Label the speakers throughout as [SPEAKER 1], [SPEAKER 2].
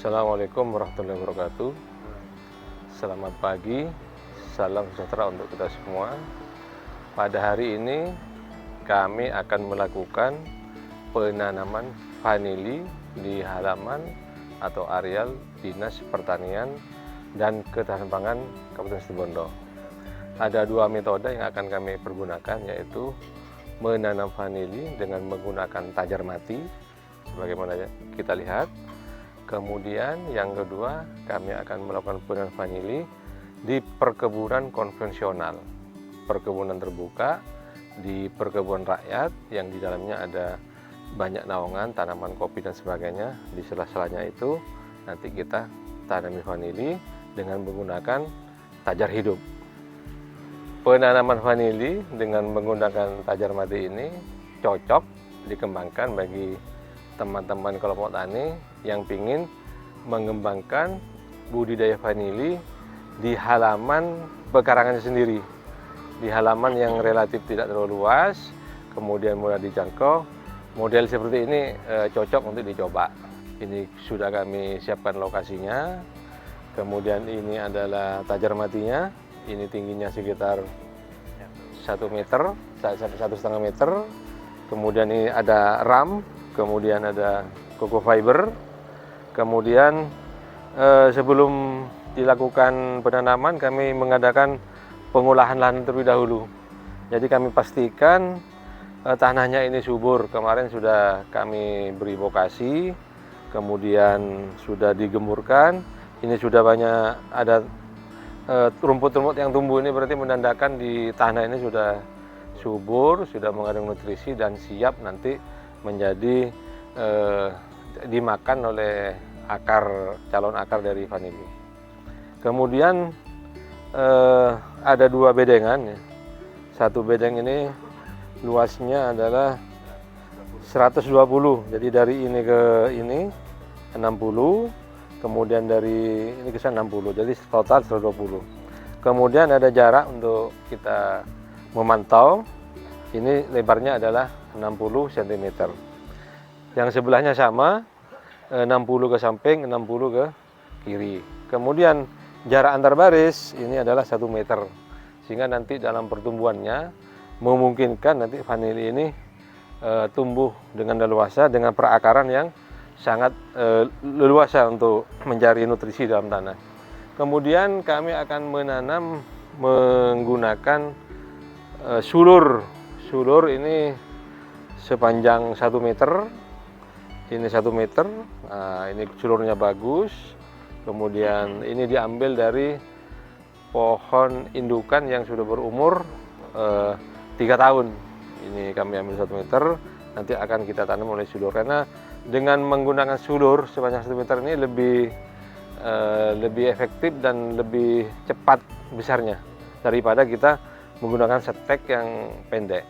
[SPEAKER 1] Assalamualaikum warahmatullahi wabarakatuh. Selamat pagi, salam sejahtera untuk kita semua. Pada hari ini kami akan melakukan penanaman vanili di halaman atau areal Dinas Pertanian dan Ketahanan Pangan Kabupaten Situbondo. Ada dua metode yang akan kami pergunakan, yaitu menanam vanili dengan menggunakan tajar mati, sebagaimana kita lihat. Kemudian yang kedua, kami akan melakukan penanaman vanili di perkebunan konvensional, perkebunan terbuka, di perkebunan rakyat yang di dalamnya ada banyak naungan, tanaman kopi dan sebagainya. Di sela-selanya itu nanti kita tanami vanili dengan menggunakan tajar hidup. Penanaman vanili dengan menggunakan tajar mati ini cocok dikembangkan bagi teman-teman kelompok tani yang ingin mengembangkan budidaya vanili di halaman pekarangannya sendiri, di halaman yang relatif tidak terlalu luas, kemudian mudah dijangkau. Model seperti ini cocok untuk dicoba. Ini sudah kami siapkan lokasinya. Kemudian ini adalah tajar matinya. Ini tingginya sekitar 1 meter sampai 1,5 meter. Kemudian ini ada ram, kemudian ada coco fiber. Kemudian sebelum dilakukan penanaman, kami mengadakan pengolahan lahan terlebih dahulu. Jadi kami pastikan tanahnya ini subur. Kemarin sudah kami beri bokasi, kemudian sudah digemburkan. Ini sudah banyak ada rumput-rumput yang tumbuh, ini berarti menandakan di tanah ini sudah subur, sudah mengandung nutrisi dan siap nanti menjadi dimakan oleh calon akar dari vanili. Kemudian ada dua bedengan ya. Satu bedeng ini luasnya adalah 120, jadi dari ini ke ini 60, kemudian dari ini ke sana 60, jadi total 120. Kemudian ada jarak untuk kita memantau, ini lebarnya adalah 60 cm. Yang sebelahnya sama, 60 ke samping, 60 ke kiri. Kemudian jarak antar baris ini adalah 1 meter, sehingga nanti dalam pertumbuhannya memungkinkan nanti vanili ini tumbuh dengan leluasa, dengan perakaran yang sangat leluasa untuk mencari nutrisi dalam tanah. Kemudian kami akan menanam menggunakan sulur. Sulur ini sepanjang 1 meter. Ini 1 meter, nah, ini sulurnya bagus. Kemudian ini diambil dari pohon indukan yang sudah berumur 3 tahun. Ini kami ambil 1 meter, nanti akan kita tanam oleh sulur. Karena dengan menggunakan sulur sepanjang 1 meter ini lebih efektif dan lebih cepat besarnya daripada kita menggunakan setek yang pendek.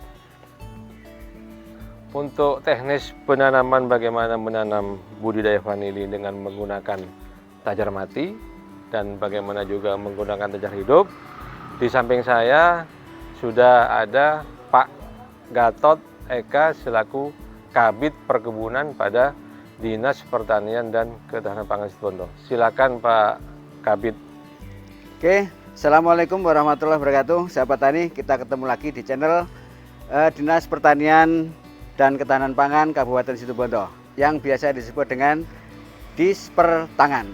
[SPEAKER 1] Untuk teknis penanaman, bagaimana menanam budidaya vanili dengan menggunakan tajar mati dan bagaimana juga menggunakan tajar hidup. Di samping saya sudah ada Pak Gatot Eka selaku Kabid Perkebunan pada Dinas Pertanian dan Ketahanan Pangan Situbondo. Silakan Pak Kabid.
[SPEAKER 2] Oke, Assalamualaikum warahmatullahi wabarakatuh. Sahabat tani, kita ketemu lagi di channel Dinas Pertanian dan Ketahanan Pangan Kabupaten Situbondo yang biasa disebut dengan Dispertangan.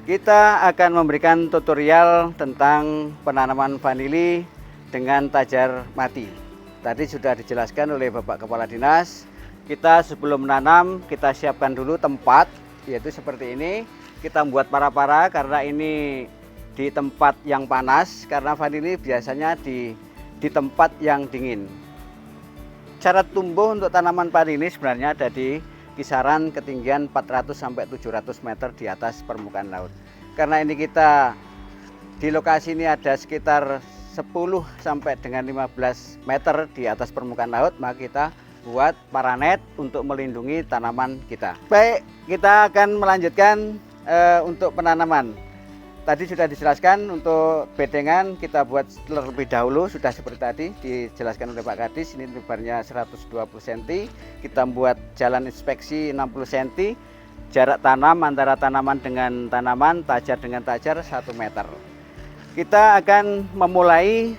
[SPEAKER 2] Kita akan memberikan tutorial tentang penanaman vanili dengan tajar mati. Tadi sudah dijelaskan oleh Bapak Kepala Dinas. Kita sebelum menanam, kita siapkan dulu tempat, yaitu seperti ini. Kita membuat para-para karena ini di tempat yang panas, karena vanili biasanya di tempat yang dingin. Cara tumbuh untuk tanaman vanili sebenarnya ada di kisaran ketinggian 400 sampai 700 meter di atas permukaan laut. Karena ini kita di lokasi ini ada sekitar 10 sampai dengan 15 meter di atas permukaan laut, maka kita buat paranet untuk melindungi tanaman kita. Baik, kita akan melanjutkan untuk penanaman. Tadi sudah dijelaskan untuk bedengan kita buat terlebih dahulu, sudah seperti tadi dijelaskan oleh Pak Kadis. Ini lebarnya 120 cm, kita buat jalan inspeksi 60 cm, jarak tanam antara tanaman dengan tanaman, tajar dengan tajar 1 meter. Kita akan memulai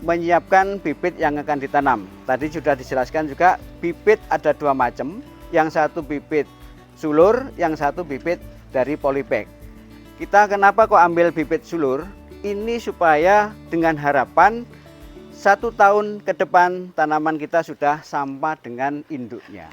[SPEAKER 2] menyiapkan bibit yang akan ditanam. Tadi sudah dijelaskan juga, bibit ada 2 macam, yang satu bibit sulur, yang satu bibit dari polybag. Kita kenapa kok ambil bibit sulur? Ini supaya dengan harapan 1 tahun ke depan tanaman kita sudah sama dengan induknya,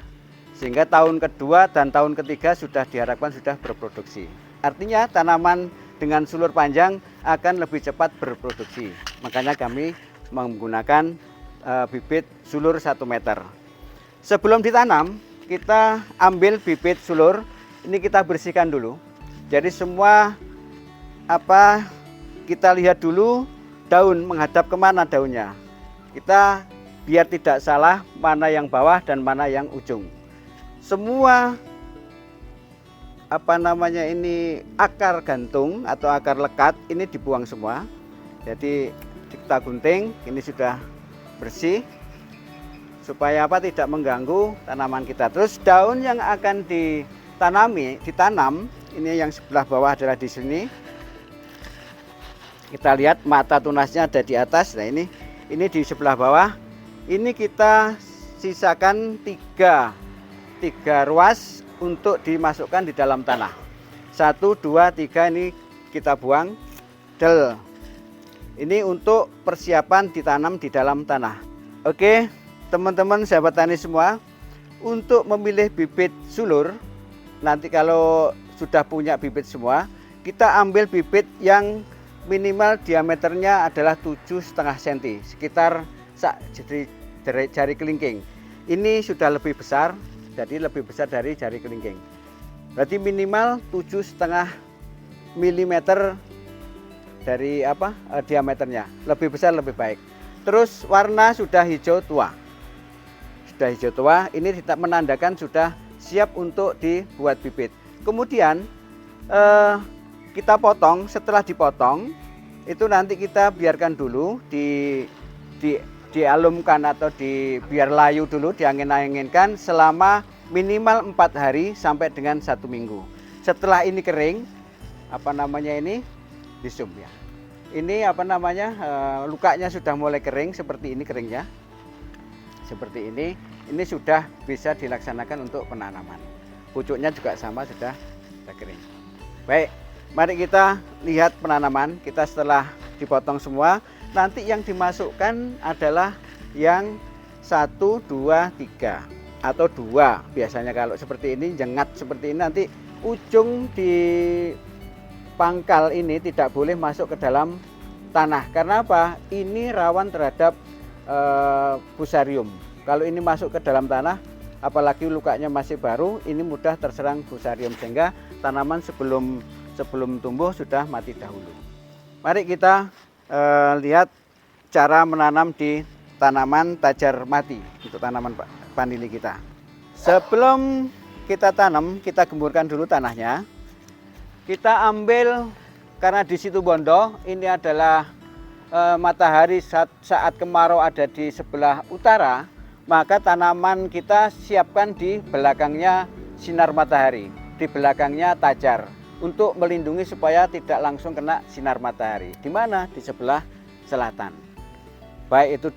[SPEAKER 2] sehingga tahun kedua dan tahun ketiga sudah diharapkan sudah berproduksi. Artinya tanaman dengan sulur panjang akan lebih cepat berproduksi. Makanya kami menggunakan bibit sulur 1 meter. Sebelum ditanam, kita ambil bibit sulur, ini kita bersihkan dulu. Jadi semua kita lihat dulu daun menghadap kemana daunnya. Kita biar tidak salah mana yang bawah dan mana yang ujung. Semua ini akar gantung atau akar lekat ini dibuang semua. Jadi kita gunting, ini sudah bersih supaya tidak mengganggu tanaman kita. Terus daun yang akan ditanam, ini yang sebelah bawah adalah di sini. Kita lihat mata tunasnya ada di atas. Nah ini di sebelah bawah. Ini kita sisakan tiga ruas untuk dimasukkan di dalam tanah. 1, 2, 3 ini kita buang. Ini untuk persiapan ditanam di dalam tanah. Oke, teman-teman sahabat tani semua, untuk memilih bibit sulur, nanti kalau sudah punya bibit semua, kita ambil bibit yang minimal diameternya adalah 7,5 cm, sekitar jari kelingking. Ini sudah lebih besar, jadi lebih besar dari jari kelingking. Berarti minimal 7,5 mm dari diameternya. Lebih besar lebih baik. Terus warna sudah hijau tua. Sudah hijau tua, ini tidak menandakan sudah siap untuk dibuat bibit. Kemudian kita potong. Setelah dipotong, itu nanti kita biarkan dulu dialumkan atau biar layu dulu, diangin-anginkan selama minimal 4 hari sampai dengan 1 minggu. Setelah ini kering, disum ya. Ini lukanya sudah mulai kering, seperti ini keringnya. Seperti ini sudah bisa dilaksanakan untuk penanaman. Pucuknya juga sama, sudah kering. Baik, mari kita lihat penanaman. Kita setelah dipotong semua, nanti yang dimasukkan adalah yang 1, 2, 3 atau 2. Biasanya kalau seperti ini, jengat seperti ini, nanti ujung di pangkal ini tidak boleh masuk ke dalam tanah. Karena apa? Ini rawan terhadap fusarium. Kalau ini masuk ke dalam tanah, apalagi lukanya masih baru, ini mudah terserang fusarium, sehingga tanaman sebelum tumbuh sudah mati dahulu. Mari kita lihat cara menanam di tanaman tajar mati untuk tanaman vanili kita. Sebelum kita tanam, kita gemburkan dulu tanahnya. Kita ambil, karena di situ Bondo ini adalah matahari saat kemarau ada di sebelah utara, maka tanaman kita siapkan di belakangnya sinar matahari, di belakangnya tajar, untuk melindungi supaya tidak langsung kena sinar matahari. Di mana? Di sebelah selatan. Baik itu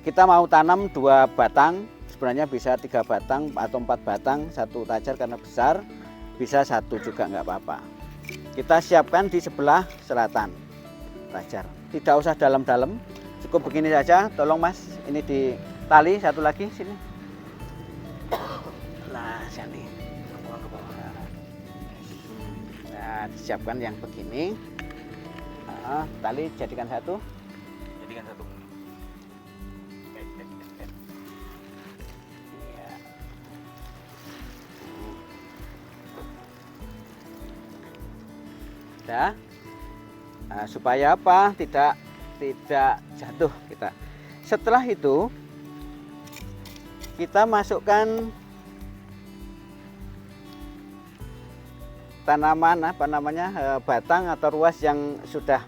[SPEAKER 2] kita mau tanam 2 batang, sebenarnya bisa 3 batang atau 4 batang, 1 tajar karena besar, bisa 1 juga nggak apa-apa. Kita siapkan di sebelah selatan tajar. Tidak usah dalam-dalam, cukup begini saja. Tolong Mas, ini di tali satu lagi sini. Nah, sini. Nah, disiapkan yang begini. Tali jadikan satu. Ya. Nah, supaya apa? Tidak jatuh kita. Setelah itu kita masukkan tanaman batang atau ruas yang sudah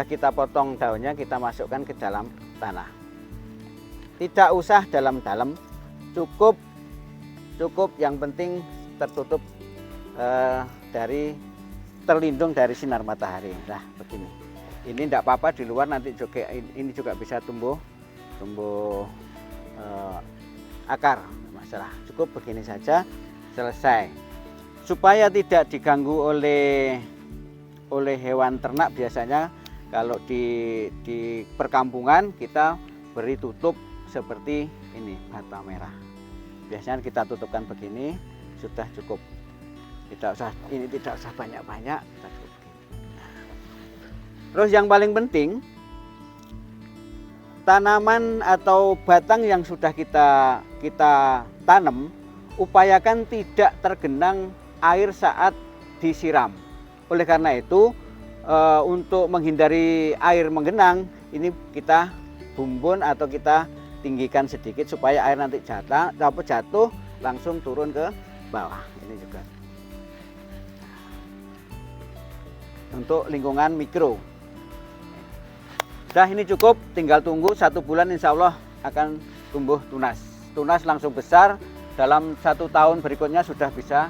[SPEAKER 2] kita potong daunnya, kita masukkan ke dalam tanah. Tidak usah dalam-dalam, cukup yang penting tertutup dari terlindung dari sinar matahari. Nah begini, ini tidak apa-apa di luar, nanti juga ini juga bisa tumbuh akar, masalah. Cukup begini saja selesai. Supaya tidak diganggu oleh hewan ternak, biasanya kalau di perkampungan kita beri tutup seperti ini, bata merah. Biasanya kita tutupkan begini, sudah cukup. Tidak usah banyak-banyak. Terus yang paling penting, tanaman atau batang yang sudah kita tanam, upayakan tidak tergenang air saat disiram. Oleh karena itu, untuk menghindari air menggenang, ini kita bumbun atau kita tinggikan sedikit supaya air nanti jatuh langsung turun ke bawah. Ini juga untuk lingkungan mikro. Nah ini cukup, tinggal tunggu 1 bulan, insya Allah akan tumbuh tunas. Tunas langsung besar, dalam 1 tahun berikutnya sudah bisa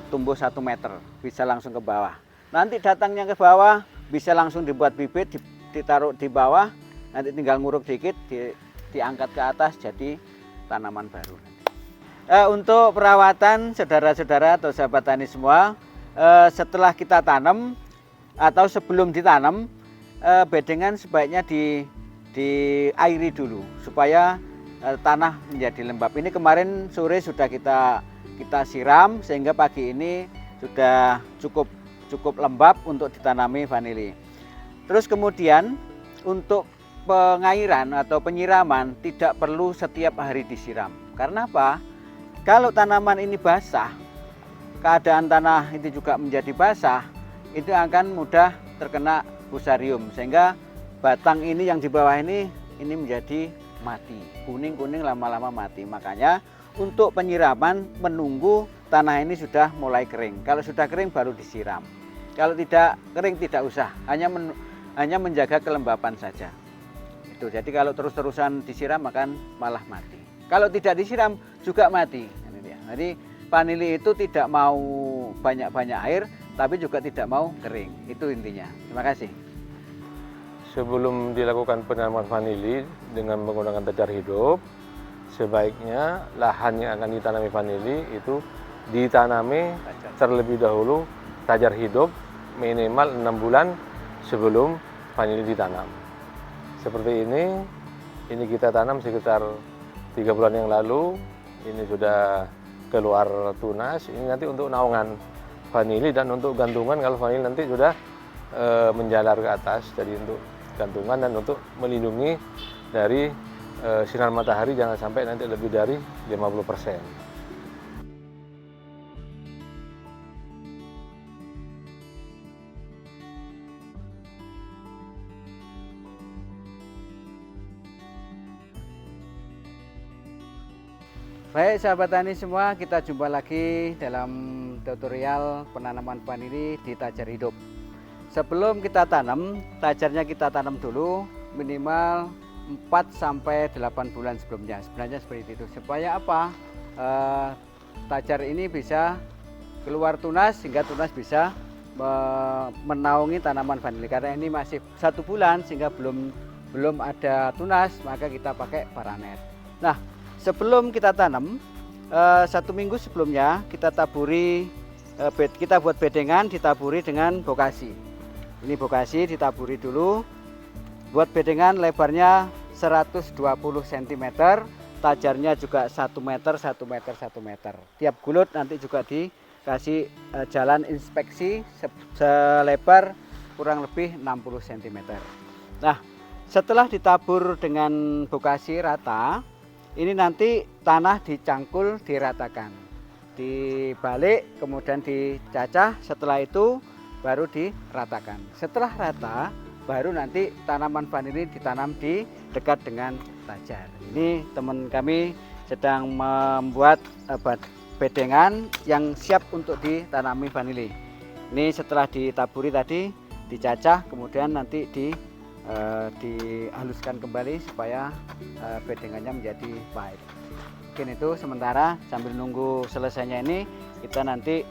[SPEAKER 2] tumbuh 1 meter, bisa langsung ke bawah. Nanti datangnya ke bawah bisa langsung dibuat bibit, ditaruh di bawah, nanti tinggal nguruk dikit, diangkat ke atas jadi tanaman baru. Untuk perawatan saudara-saudara atau sahabat tani semua, setelah kita tanam atau sebelum ditanam, bedengan sebaiknya diairi dulu supaya tanah menjadi lembab. Ini kemarin sore sudah kita siram sehingga pagi ini sudah cukup lembab untuk ditanami vanili. Terus kemudian untuk pengairan atau penyiraman tidak perlu setiap hari disiram. Karena apa? Kalau tanaman ini basah, keadaan tanah itu juga menjadi basah, itu akan mudah terkena fusarium sehingga batang ini yang di bawah ini menjadi mati, kuning-kuning lama-lama mati. Makanya untuk penyiraman menunggu tanah ini sudah mulai kering. Kalau sudah kering baru disiram. Kalau tidak kering tidak usah, hanya menjaga kelembapan saja. Itu. Jadi kalau terus-terusan disiram akan malah mati. Kalau tidak disiram juga mati. Ini dia. Jadi vanili itu tidak mau banyak-banyak air, tapi juga tidak mau kering. Itu intinya. Terima kasih.
[SPEAKER 1] Sebelum dilakukan penanaman vanili dengan menggunakan tajar hidup, sebaiknya lahan yang akan ditanami vanili itu ditanami terlebih dahulu tajar hidup minimal 6 bulan sebelum vanili ditanam. Seperti ini kita tanam sekitar 3 bulan yang lalu, ini sudah keluar tunas. Ini nanti untuk naungan vanili dan untuk gantungan kalau vanili nanti sudah menjalar ke atas, jadi untuk gantungan dan untuk melindungi dari sinar matahari jangan sampai nanti lebih dari 50%.
[SPEAKER 2] Baik sahabat tani semua, kita jumpa lagi dalam tutorial penanaman vanili di tajar hidup. Sebelum kita tanam, tajarnya kita tanam dulu minimal 4-8 bulan sebelumnya. Sebenarnya seperti itu. Supaya apa? Tajar ini bisa keluar tunas sehingga tunas bisa menaungi tanaman vanili. Karena ini masih 1 bulan sehingga belum ada tunas, maka kita pakai paranet. Nah, sebelum kita tanam, 1 minggu sebelumnya kita taburi, kita buat bedengan ditaburi dengan bokasi. Ini bokasi ditaburi dulu, buat bedengan lebarnya 120 cm, tajarnya juga 1 meter, 1 meter, 1 meter. Tiap gulut nanti juga dikasih jalan inspeksi selebar kurang lebih 60 cm. Nah, setelah ditabur dengan bokasi rata, ini nanti tanah dicangkul, diratakan, dibalik, kemudian dicacah. Setelah itu baru diratakan. Setelah rata, baru nanti tanaman vanili ditanam di dekat dengan tajar. Ini teman kami sedang membuat bedengan yang siap untuk ditanami vanili. Ini setelah ditaburi tadi, dicacah, kemudian nanti dihaluskan kembali supaya bedengannya menjadi baik. Mungkin itu sementara, sambil nunggu selesainya ini kita nanti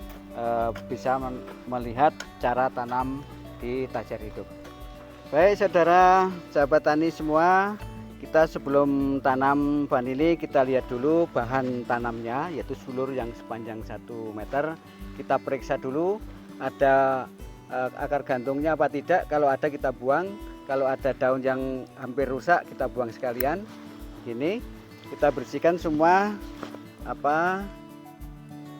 [SPEAKER 2] bisa melihat cara tanam di Tajar Hidup. Baik saudara sahabat tani semua, kita sebelum tanam vanili kita lihat dulu bahan tanamnya, yaitu sulur yang sepanjang 1 meter. Kita periksa dulu ada akar gantungnya apa tidak. Kalau ada kita buang, kalau ada daun yang hampir rusak kita buang sekalian. Ini kita bersihkan semua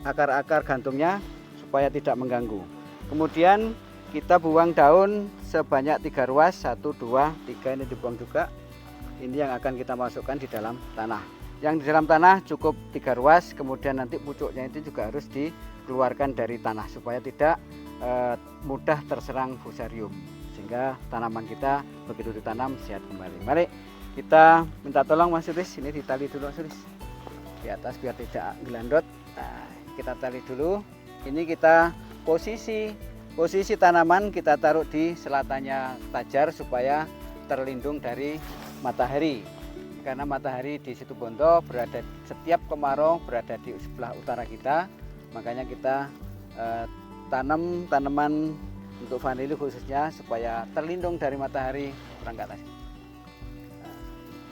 [SPEAKER 2] akar-akar gantungnya supaya tidak mengganggu. Kemudian kita buang daun sebanyak 3 ruas, 1, 2, 3 ini dibuang juga. Ini yang akan kita masukkan di dalam tanah. Yang di dalam tanah cukup 3 ruas, kemudian nanti pucuknya itu juga harus dikeluarkan dari tanah supaya tidak mudah terserang fusarium, sehingga tanaman kita begitu ditanam sehat kembali. Mari kita minta tolong Mas Sulis, ini ditali dulu Mas Sulis di atas biar tidak gelandot. Nah, kita tali dulu. Ini kita posisi tanaman kita taruh di selatannya Tajar supaya terlindung dari matahari, karena matahari di Situbondo berada setiap kemarau berada di sebelah utara kita. Makanya kita tanam tanaman untuk vanili khususnya supaya terlindung dari matahari. Kurang ke atas.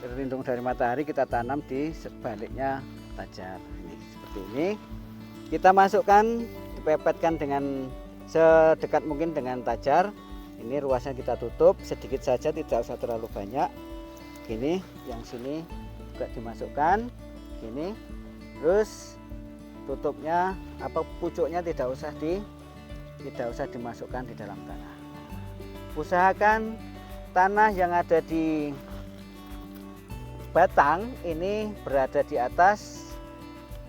[SPEAKER 2] Terlindung dari matahari kita tanam di sebaliknya Tajar. Ini seperti ini. Kita masukkan, dipepetkan dengan sedekat mungkin dengan Tajar. Ini ruasnya kita tutup sedikit saja, tidak usah terlalu banyak. Gini, yang sini juga dimasukkan. Gini, terus tutupnya pucuknya tidak usah dimasukkan di dalam tanah. Usahakan tanah yang ada di batang ini berada di atas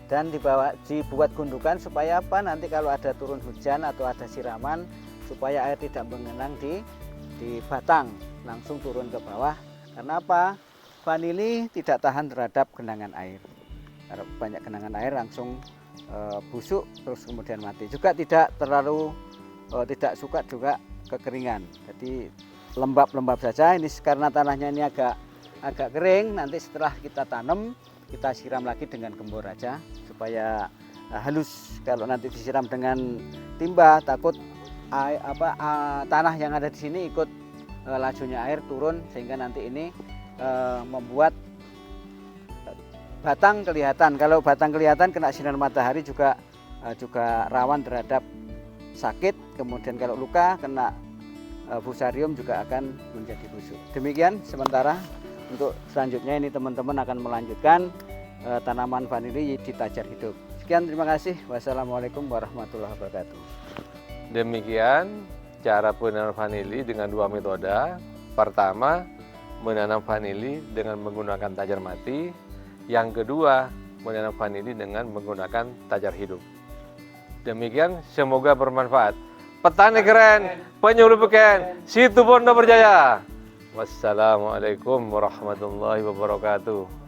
[SPEAKER 2] dan dibuat gundukan supaya nanti kalau ada turun hujan atau ada siraman supaya air tidak mengenang di batang, langsung turun ke bawah. Karena vanili tidak tahan terhadap genangan air. Kalau banyak genangan air langsung busuk terus kemudian mati. Juga tidak tidak suka juga kekeringan. Jadi lembab-lembab saja. Ini karena tanahnya ini agak kering, nanti setelah kita tanam kita siram lagi dengan gembur aja supaya halus. Kalau nanti disiram dengan timba takut tanah yang ada di sini ikut lajunya air turun, sehingga nanti ini membuat batang kelihatan. Kalau batang kelihatan kena sinar matahari juga rawan terhadap sakit. Kemudian kalau luka kena fusarium juga akan menjadi busuk. Demikian sementara. Untuk selanjutnya ini teman-teman akan melanjutkan tanaman vanili di Tajar Hidup. Sekian, terima kasih. Wassalamualaikum warahmatullahi wabarakatuh.
[SPEAKER 1] Demikian cara penanaman vanili dengan 2 metode. Pertama, menanam vanili dengan menggunakan Tajar mati. Yang kedua, menanam vanili dengan menggunakan Tajar Hidup. Demikian, semoga bermanfaat. Petani keren, penyuluh beken, Situbondo berjaya. Wassalamualaikum warahmatullahi wabarakatuh.